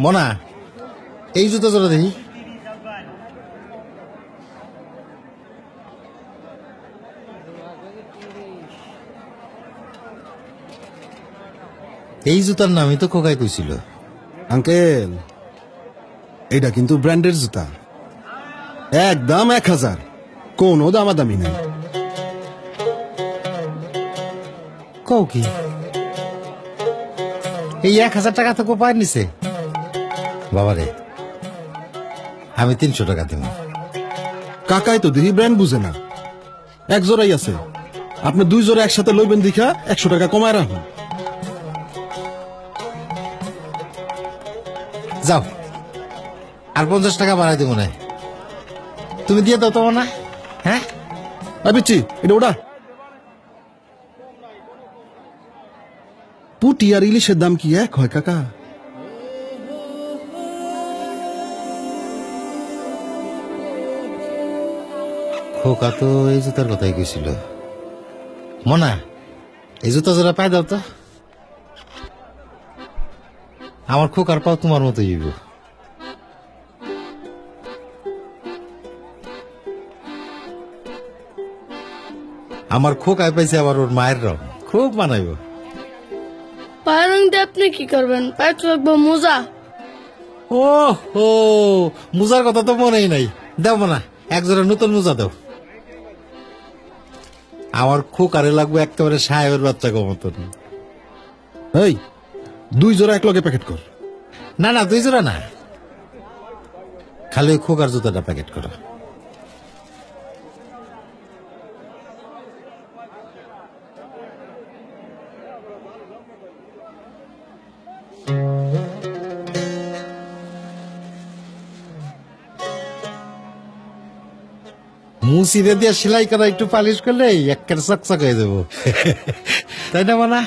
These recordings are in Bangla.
মনা, এই জুতো জোড়া দেখি। এই জুতার নামই তো খোকাই কইছিল। আঙ্কেল, এটা কিন্তু ব্র্যান্ডের জুতা, একদম 1000, কোনো দামাদামি নাই। কও কি এই 1000 টাকা তো কোপায় নিছে? বাবারে, আমি 300 টাকা দিব। কাকাই তো দেখি ব্র্যান্ড বুঝে না, এক জোড়াই আছে, আপনি 2 জোড়া একসাথে লইবেন দেখা 100 টাকা কমায় রাখুন। যাও, আর 50 টাকা বাড়াই দেবো না, তুমি দিয়ে দাও তোমার না। হ্যাঁ পিচ্ছি, এটা ওটা পুটি আর ইলিশের দাম কি এক হয় কাকা? খোকা তো এই জুতার কথাই কইছিল। মনা, এই জুতা জোড়া পাই দাও তো, আমার খোকার পাও তোমার মতো হইব। আমার খোকায় পাইছে আবার ওর মায়ের রং, খুব মানাইব। পায়ের রং দিয়ে আপনি কি করবেন? পায়ে তো লাগবো মোজা। ও হো, মোজার কথা তো মনেই নাই। দেব না, এক জোড়া নতুন মোজা দাও। আমার খোকারে লাগবে একেবারে সাহেবের বাচ্চা মতন। এই 2 জোড়া এক লগে প্যাকেট কর। না না, 2 জোড়া না, খালি ওই খোকার জুতাটা প্যাকেট করো। মুসিদে দিয়ে সেলাই করা একটু পালিশ করলে একের চকচক হয়ে যাবো, তাই না মানা?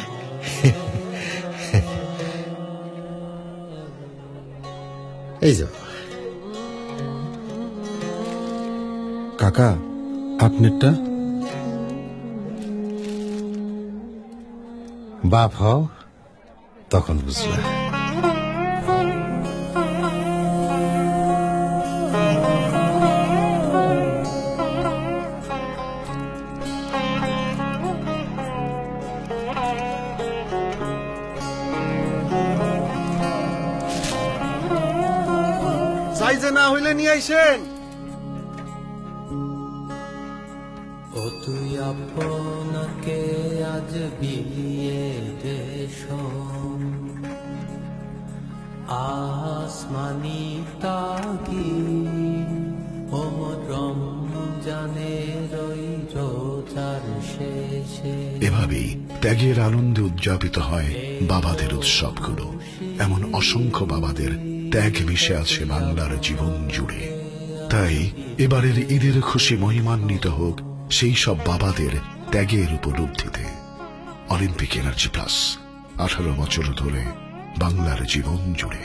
এই যে কাকা, আপনারটা? বাপ হও তখন বুঝলা। সাইজে না হইলে নিয়ে আইসেন। ও তুই আপনাকে আজ বিলিয়ে দেশ, আসমানি তাগি রমজানের ওই রোজার শেষে। এভাবেই ত্যাগের আনন্দে উদযাপিত হয় বাবাদের উৎসবগুলো। এমন অসংখ্য বাবাদের ত্যাগ মিশে আছে বাংলার জীবন জুড়ে। তাই এবারের ঈদের খুশি মহিমান্বিত হোক সেই সব বাবাদের ত্যাগের উপলব্ধিতে। অলিম্পিক এনার্জি প্লাস, 18 বছর ধরে বাংলার জীবন জুড়ে।